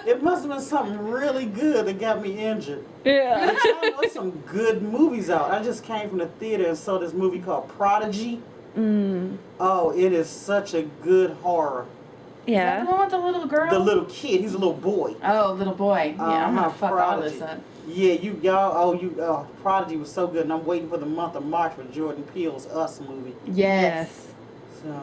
It must have been something really good that got me injured. Yeah. But y'all know some good movies out. I just came from the theater and saw this movie called Prodigy. Oh, it is such a good horror. Is that the one with the little girl? The little kid, he's a little boy. Oh, little boy. Yeah, I'm gonna fuck all this up. Yeah, Prodigy was so good, and I'm waiting for the month of March for Jordan Peele's Us movie. Yes. So,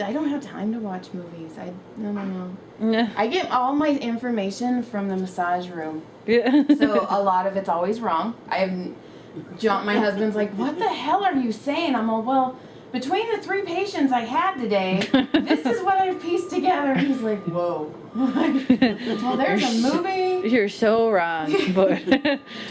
I don't have time to watch movies. No. Yeah. I get all my information from the massage room. Yeah. So a lot of it's always wrong. My husband's like, what the hell are you saying? I'm all, well, between the 3 patients I had today, this is what I've pieced together. He's like, whoa. Well, there's a movie. You're so wrong, but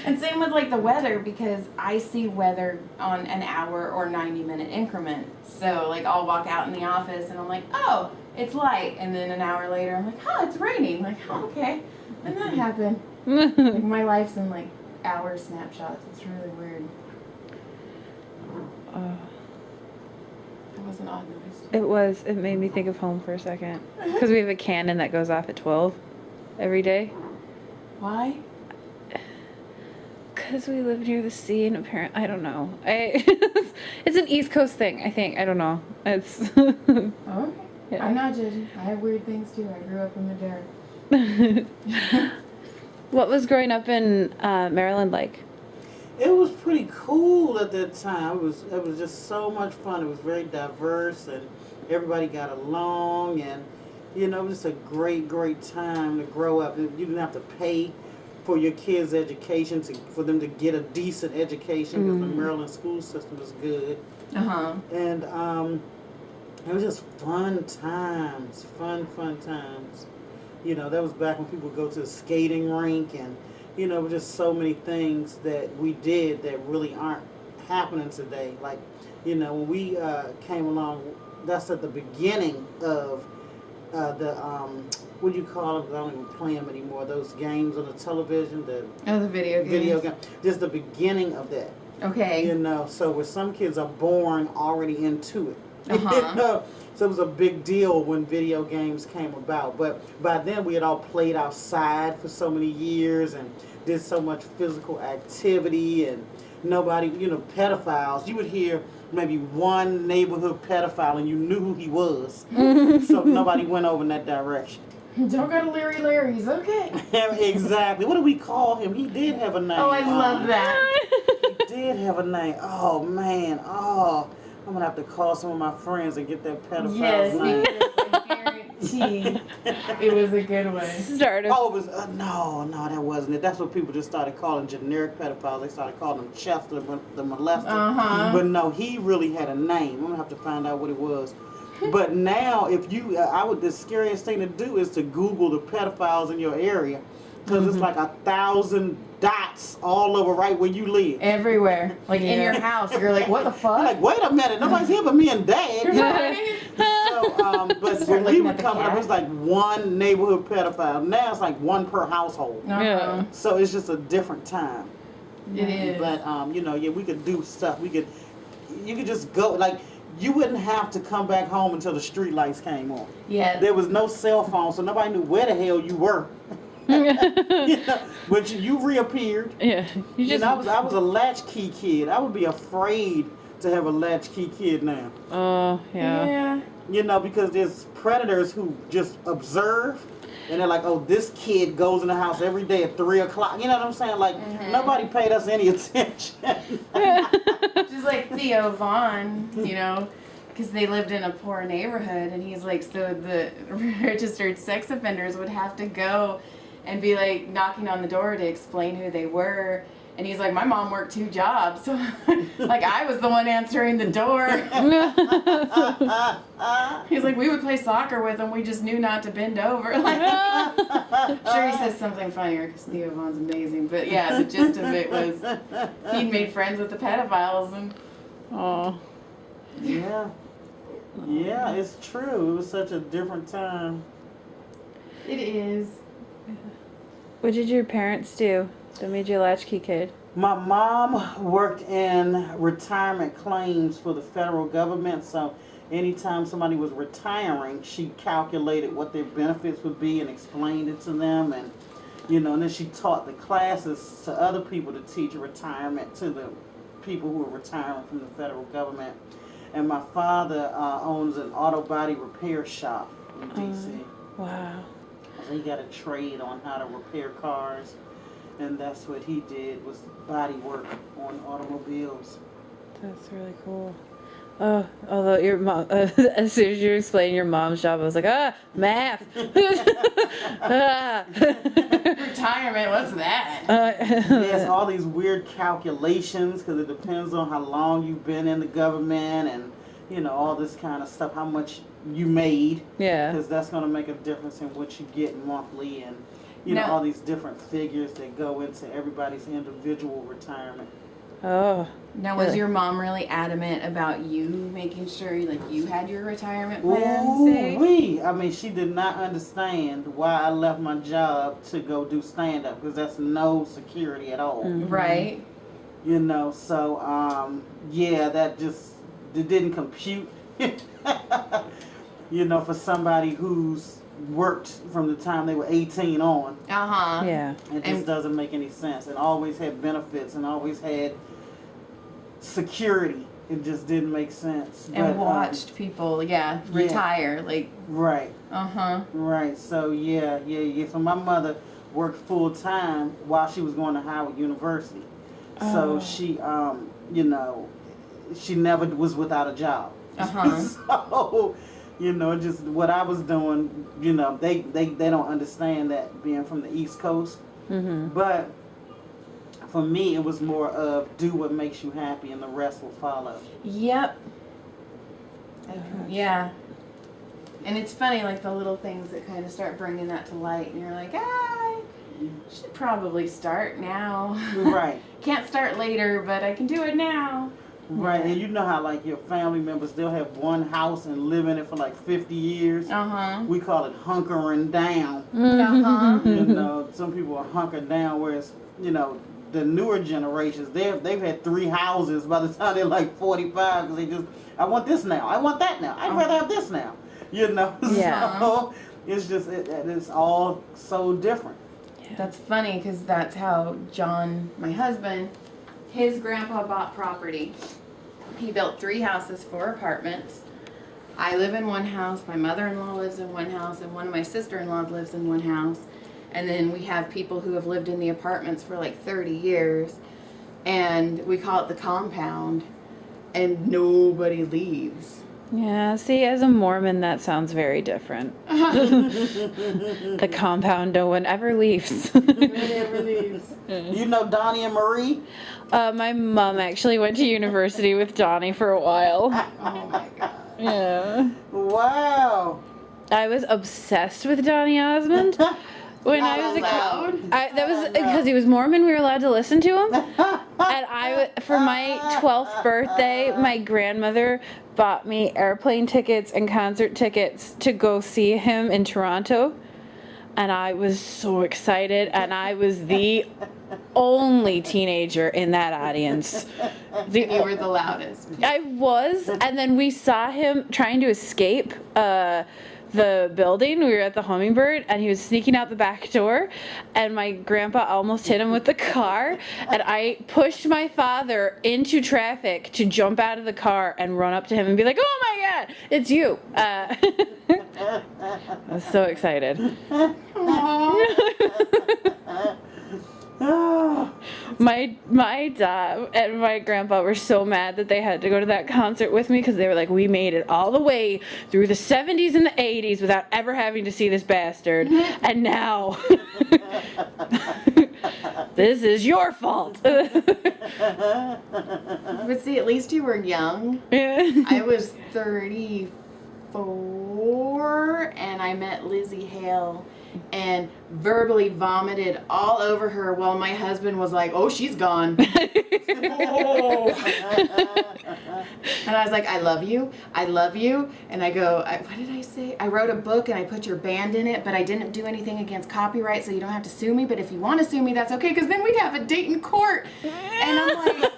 And same with like the weather, because I see weather on an hour or 90-minute increment. So like I'll walk out in the office and I'm like, oh, it's light. And then an hour later I'm like, oh, it's raining. I'm like, oh, okay. And that happened. Like my life's in like hour snapshots. It's really weird. That was an odd noise. It made me think of home for a second. Because we have a cannon that goes off at 12 every day. Why? Because we live near the sea and apparently, I don't know. It's an East Coast thing, I think. I don't know. It's. Oh, okay. Yeah. I'm not judging. I have weird things too. I grew up in the dark. What was growing up in Maryland like? it was pretty cool at that time. It was just so much fun. It was very diverse, and everybody got along, and it was just a great time to grow up. You didn't have to pay for your kids' education for them to get a decent education, because the Maryland school system is good. And it was just fun times, fun times. That was back when people would go to the skating rink, and it was just so many things that we did that really aren't happening today. Like, when we came along, that's at the beginning of the what do you call them? I don't even play them anymore. Those games on the television, the video games. Video game. Just the beginning of that. Okay. So where some kids are born already into it. Uh-huh. So it was a big deal when video games came about. But by then we had all played outside for so many years and did so much physical activity, and nobody, pedophiles. You would hear maybe one neighborhood pedophile and you knew who he was. So nobody went over in that direction. Don't go to Larry's, okay. Exactly. What do we call him? He did have a name. Oh, I love that. He did have a name. Oh, man. Oh, I'm going to have to call some of my friends and get that pedophile's name. Yes, I guarantee it was a good one. Oh, it was, no, that wasn't it. That's what people just started calling generic pedophiles. They started calling him Chester, the molester. But no, he really had a name. I'm going to have to find out what it was. But now, the scariest thing to do is to Google the pedophiles in your area, because it's like 1,000 dots all over right where you live. Everywhere. Like in your house. You're like, what the fuck? You're like, wait a minute, nobody's here but me and Dad. So, but when we were coming up, it was like one neighborhood pedophile. Now it's like one per household. Yeah. So it's just a different time. It is. But, we could do stuff. You could just go, like, you wouldn't have to come back home until the street lights came on. Yeah. There was no cell phone, so nobody knew where the hell you were. But you reappeared. Yeah. I was a latchkey kid. I would be afraid to have a latchkey kid now. Oh, yeah. Because there's predators who just observe, and they're like, oh, this kid goes in the house every day at 3 o'clock. You know what I'm saying? Like, nobody paid us any attention. Just like Theo Vaughn, because they lived in a poor neighborhood, and he's like, so the registered sex offenders would have to go and be like knocking on the door to explain who they were. And he's like, my mom worked 2 jobs, so like I was the one answering the door. He's like, we would play soccer with him, we just knew not to bend over. Like, I'm sure he says something funnier because Theo Vaughn's amazing. But yeah, the gist of it was he'd made friends with the pedophiles and. Oh. Yeah. Yeah, it's true. It was such a different time. It is. What did your parents do that made you a latchkey kid? My mom worked in retirement claims for the federal government, so anytime somebody was retiring, she calculated what their benefits would be and explained it to them. And, and then she taught the classes to other people to teach retirement to the people who are retiring from the federal government. And my father owns an auto body repair shop in D.C. Wow. So he got a trade on how to repair cars, and that's what he did, was body work on automobiles. That's really cool. Oh, although your mom, as soon as you explained your mom's job, I was like, math. Retirement, what's that? Yes, all these weird calculations, because it depends on how long you've been in the government and, all this kind of stuff, how much you made. Yeah. Because that's going to make a difference in what you get monthly and, all these different figures that go into everybody's individual retirement. Oh. Now, was your mom really adamant about you making sure, you had your retirement plan? I mean, she did not understand why I left my job to go do stand-up, because that's no security at all. Mm-hmm. Right. So, that just, it didn't compute, for somebody who's worked from the time they were 18 on. Uh-huh. Yeah. It just doesn't make any sense. And always had benefits and always had security. It just didn't make sense. And watched people, retire. Right. Uh-huh. Right. So, So my mother worked full-time while she was going to Howard University. So she, she never was without a job. Uh-huh. So, just what I was doing, they don't understand that, being from the East Coast. Mm-hmm. But for me, it was more of do what makes you happy and the rest will follow. Yep. Yeah. And it's funny, the little things that kind of start bringing that to light, and you're like, I should probably start now. Right. Can't start later, but I can do it now. Right, and you know how your family members, they'll have one house and live in it for 50 years. Uh-huh. We call it hunkering down. Uh-huh. Some people are hunkered down, whereas, the newer generations, they've had 3 houses by the time they're 45, because they just, I want this now, I want that now, I'd rather have this now. Yeah. So it's just, it's all so different. That's funny, because that's how John, my husband, his grandpa bought property. He built 3 houses, 4 apartments. I live in one house, my mother-in-law lives in one house, and one of my sister-in-laws lives in one house. And then we have people who have lived in the apartments for 30 years. And we call it the compound. And nobody leaves. Yeah, see, as a Mormon, that sounds very different. The compound, no one ever leaves. Nobody ever leaves. You know Donnie and Marie? My mom actually went to university with Donnie for a while. Oh my god. Yeah. Wow. I was obsessed with Donnie Osmond. When I was a Loud? that was because he was Mormon. We were allowed to listen to him. And for my 12th birthday, my grandmother bought me airplane tickets and concert tickets to go see him in Toronto. And I was so excited, and I was the only teenager in that audience. You were the loudest. I was, and then we saw him trying to escape the building. We were at the Hummingbird, and he was sneaking out the back door, and my grandpa almost hit him with the car, and I pushed my father into traffic to jump out of the car and run up to him and be like, "Oh my God, it's you!" I was so excited. My dad and my grandpa were so mad that they had to go to that concert with me, because they were like, we made it all the way through the 70s and the 80s without ever having to see this bastard, and now this is your fault. But see, at least you were young. I was 34, and I met Lizzie Hale and verbally vomited all over her while my husband was like, "Oh, she's gone." Oh. And I was like, I love you. And I go, what did I say? I wrote a book and I put your band in it, but I didn't do anything against copyright, so you don't have to sue me. But if you want to sue me, that's okay, because then we'd have a date in court. And I'm like,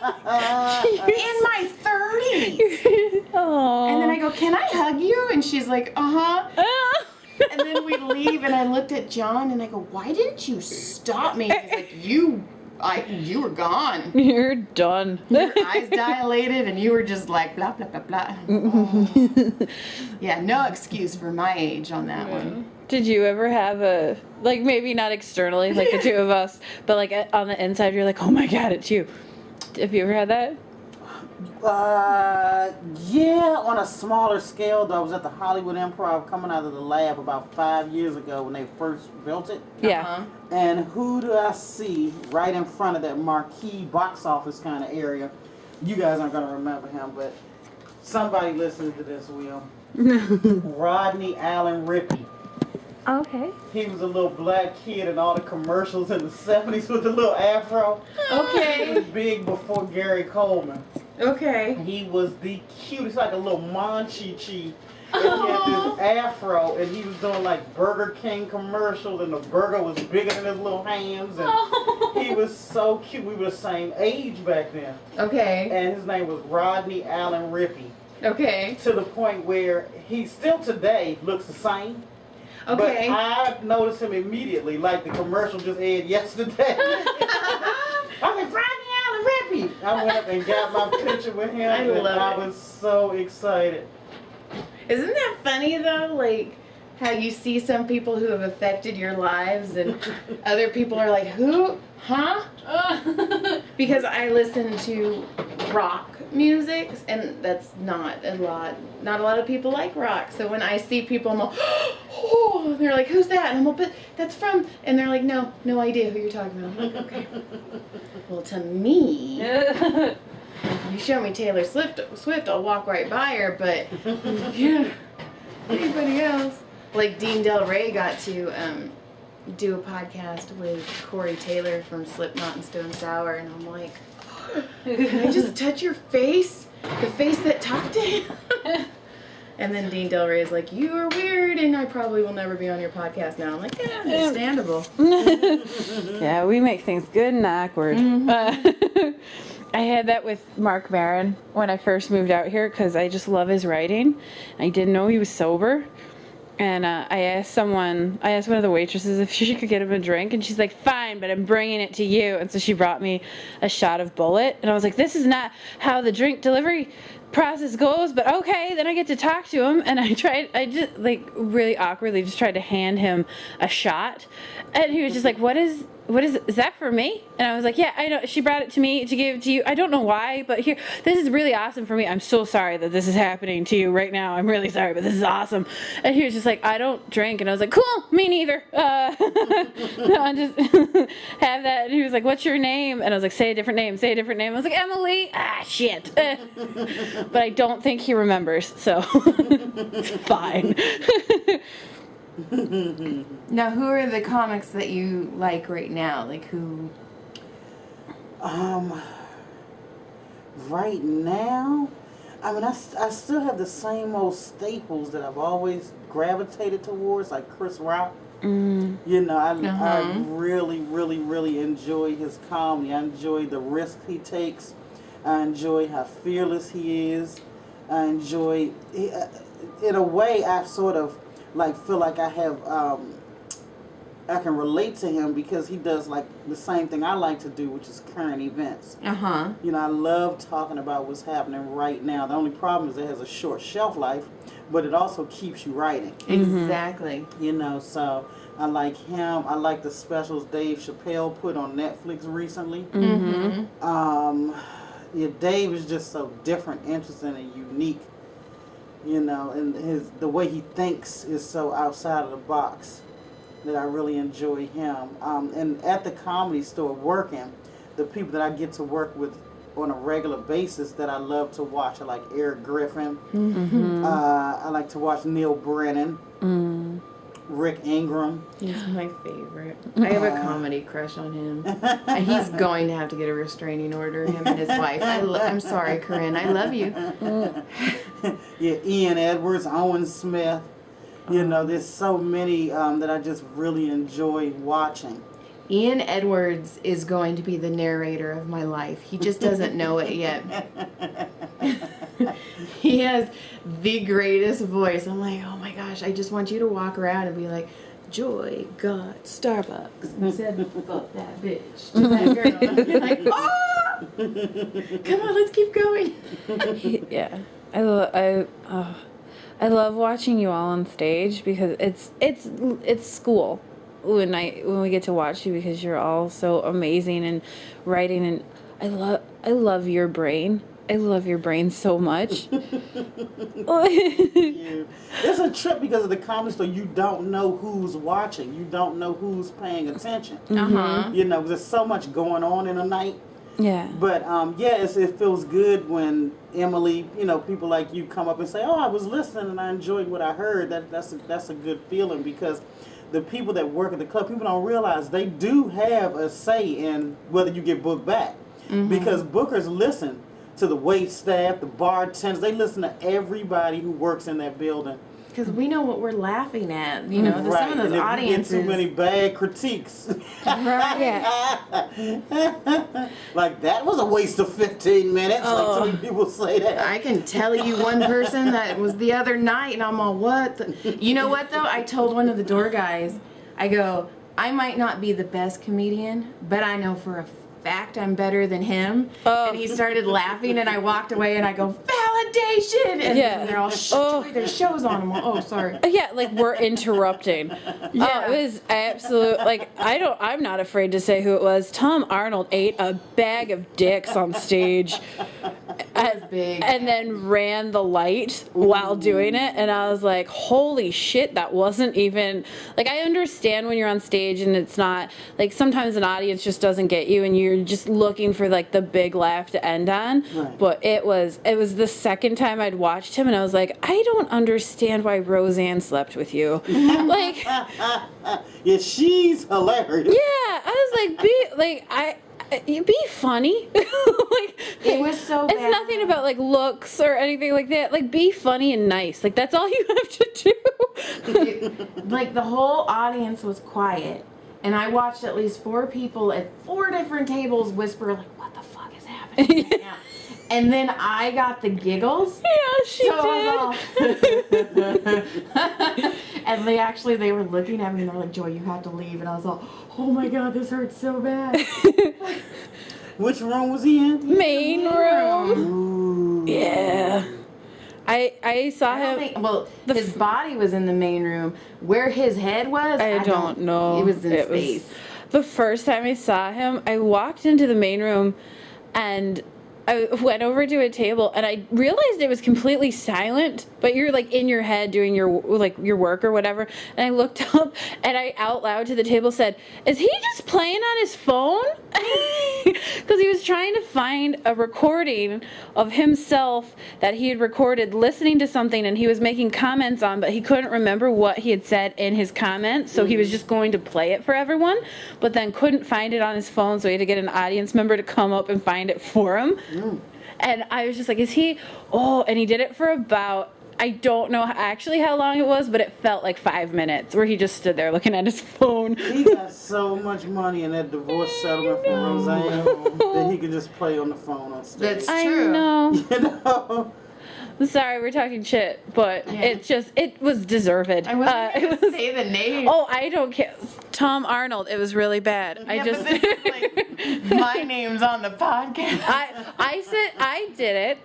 In my 30s. Oh. And then I go, can I hug you? And she's like, uh-huh. And then we leave, and I looked at John, and I go, why didn't you stop me? He's like, you were gone. You're done. Your eyes dilated, and you were just like, blah, blah, blah, blah. Oh. Yeah, no excuse for my age on that one. Did you ever have a, like, maybe not externally, like the two of us, but like on the inside, you're like, oh my God, it's you. Have you ever had that? Yeah, on a smaller scale, though. I was at the Hollywood Improv coming out of the lab about 5 years ago when they first built it. Yeah. Uh-huh. And who do I see right in front of that marquee box office kind of area? You guys aren't going to remember him, but somebody listening to this will. Rodney Allen Rippey. Okay. He was a little black kid in all the commercials in the 70s with a little afro. He Okay. was big before Gary Coleman. Okay. He was the cutest, like a little Monchi-Chi. And he had this afro, and he was doing like Burger King commercials, and the burger was bigger than his little hands. And he was so cute. We were the same age back then. Okay. And his name was Rodney Allen Rippey. Okay. To the point where he still today looks the same. Okay. But I noticed him immediately, like the commercial just aired yesterday. I was like, Rodney Allen Rippey. I went up and got my picture with him, I and love I it. was so excited. Isn't that funny though? Like how you see some people who have affected your lives and other people are like, who? Huh? Because I listen to rock music and that's not a lot of people like rock. So when I see people, I'm like, oh, they're like, who's that? And I'm like, but that's from, and they're like, no idea who you're talking about. I'm like, okay. Well, to me, you show me Taylor Swift, I'll walk right by her, but yeah, anybody else? Like Dean Del Rey got to do a podcast with Corey Taylor from Slipknot and Stone Sour, and I'm like, can I just touch your face? The face that talked to him? And then Dean Del Rey is like, you are weird, and I probably will never be on your podcast now. I'm like, yeah, understandable. Yeah, we make things good and awkward. I had that with Mark Maron when I first moved out here because I just love his writing. I didn't know he was sober. And I asked one of the waitresses if she could get him a drink, and she's like, fine, but I'm bringing it to you. And so she brought me a shot of Bullet, and I was like, this is not how the drink delivery process goes, but okay. Then I get to talk to him, and I just like really awkwardly just tried to hand him a shot, and he was just like, is that for me? And I was like, yeah, I know. She brought it to me to give it to you. I don't know why, but here, this is really awesome for me. I'm so sorry that this is happening to you right now. I'm really sorry, but this is awesome. And he was just like, I don't drink. And I was like, cool, me neither. No, I just have that. And he was like, what's your name? And I was like, say a different name. I was like, Emily. Ah, shit. But I don't think he remembers, so it's fine. Now, who are the comics that you like right now? Like who? Right now, I mean, I still have the same old staples that I've always gravitated towards, like Chris Rock. You know, I really, really, really enjoy his comedy. I enjoy the risks he takes. I enjoy how fearless he is. I enjoy, in a way, I sort of feel like I have, I can relate to him because he does like the same thing I like to do, which is current events. You know, I love talking about what's happening right now. The only problem is it has a short shelf life, but it also keeps you writing. Exactly. You know, so I like him. I like the specials Dave Chappelle put on Netflix recently. Yeah, Dave is just so different, interesting, and unique. You know, and the way he thinks is so outside of the box that I really enjoy him. And at the Comedy Store working, the people that I get to work with on a regular basis that I love to watch are like Eric Griffin. I like to watch Neil Brennan. Rick Ingram. He's my favorite. I have a comedy crush on him. And he's going to have to get a restraining order, him and his wife. I'm sorry, Corinne. I love you. Yeah, Ian Edwards, Owen Smith. You know, there's so many that I just really enjoy watching. Ian Edwards is going to be the narrator of my life. He just doesn't know it yet. He has the greatest voice. I'm like, oh my gosh, I just want you to walk around and be like, Joy got Starbucks and said, fuck that bitch to that girl. And I'd be like, oh! Come on, let's keep going. Yeah. I love watching you all on stage because it's school when we get to watch you because you're all so amazing and writing, and I love your brain. I love your brain so much. It's a trip because of the comedy store. You don't know who's watching. You don't know who's paying attention. Uh-huh. You know, there's so much going on in a night. Yeah. But it feels good when Emily, people like you come up and say, "Oh, I was listening and I enjoyed what I heard." That's a good feeling because the people that work at the club, people don't realize they do have a say in whether you get booked back, because bookers listen to the wait staff, the bartenders. They listen to everybody who works in that building. Because we know what we're laughing at. Some of Right. those And if audiences. you get too many bad critiques. Right. Yeah. Like, that was a waste of 15 minutes. Like, so many people say that. I can tell you one person that was the other night, and I'm all, what? You know what, though? I told one of the door guys, I go, I might not be the best comedian, but I know for a fact I'm better than him. And he started laughing, and I walked away, and I go, validation! And they're all, there's shows on them. Oh, sorry. Yeah, like we're interrupting. Yeah. It was absolute. Like I'm not afraid to say who it was. Tom Arnold ate a bag of dicks on stage, Big. and then ran the light while doing it. And I was like, holy shit, that wasn't even like. I understand when you're on stage and it's not like sometimes an audience just doesn't get you, and you're just looking for like the big laugh to end on. Right. But it was the second time I'd watched him, and I was like, I don't understand why Roseanne slept with you. Like, Yeah, she's hilarious. yeah, I was like, be funny. Like, It was so it's bad. nothing about like looks or anything like that. Like, be funny and nice. Like, that's all you have to do. Like, the whole audience was quiet. And I watched at least 4 people at 4 different tables whisper, like, what the fuck is happening right now? And then I got the giggles. Yeah, she So did. I was all and they were looking at me and they're like, Joy, you have to leave. And I was all, oh my God, this hurts so bad. Which room was he in? Main room. Ooh. Yeah. I saw him. His body was in the main room. Where his head was, I don't know. It was in space. The first time I saw him, I walked into the main room and I went over to a table and I realized it was completely silent, but you're like in your head doing your work or whatever. And I looked up and I out loud to the table said, "Is he just playing on his phone?" Because he was trying to find a recording of himself that he had recorded listening to something and he was making comments on, but he couldn't remember what he had said in his comments. So he was just going to play it for everyone, but then couldn't find it on his phone. So he had to get an audience member to come up and find it for him. And I was just like, is he? Oh, and he did it for about, I don't know actually how long it was, but it felt like 5 minutes where he just stood there looking at his phone. He got so much money in that divorce settlement from Roseanne that he could just play on the phone on stage. That's I true. know. You know? Sorry, we're talking shit, but it was deserved. I wasn't going to say the name. Oh, I don't care. Tom Arnold, it was really bad. But this is like, my name's on the podcast. I said I did it.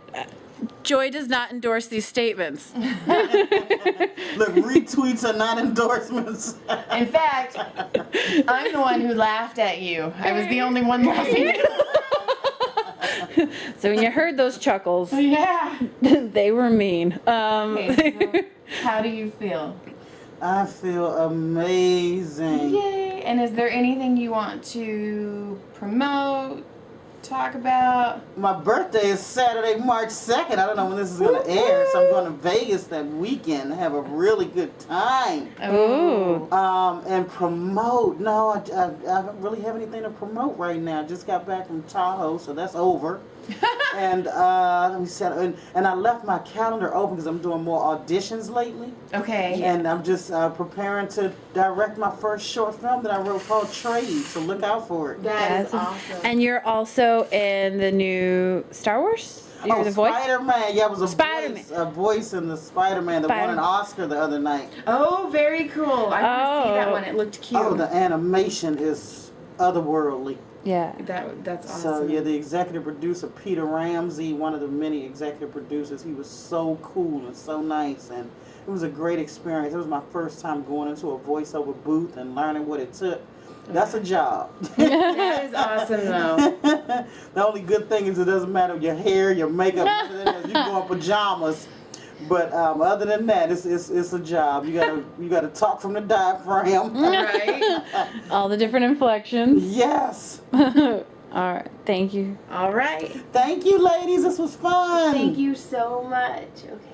Joy does not endorse these statements. Look, retweets are not endorsements. In fact, I'm the one who laughed at you. I was the only one laughing. So when you heard those chuckles, Yeah. they were mean. Okay, so how do you feel? I feel amazing. Yay! And is there anything you want to promote, talk about? My birthday is Saturday, March 2nd. I don't know when this is going to air, so I'm going to Vegas that weekend. Have a really good time. Ooh. And promote. No, I don't really have anything to promote right now. Just got back from Tahoe, so that's over. And let me see. And I left my calendar open because I'm doing more auditions lately. Okay. And I'm just preparing to direct my first short film that I wrote called Trade. So look out for it. That is awesome. And you're also in the new Star Wars? You're the voice? Spider-Man. Yeah, I was Spider-Man. a voice in the Spider-Man that won an Oscar the other night. Oh, very cool. I want to see that one. It looked cute. Oh, the animation is otherworldly. Yeah. That's awesome. So, yeah, the executive producer, Peter Ramsey, one of the many executive producers, he was so cool and so nice. And it was a great experience. It was my first time going into a voiceover booth and learning what it took. That's a job. That is awesome, though. The only good thing is it doesn't matter your hair, your makeup, you can go in pajamas. But other than that, it's a job. You gotta talk from the diaphragm. Right. All the different inflections. Yes. All right. Thank you. All right. Thank you, ladies. This was fun. Thank you so much. Okay.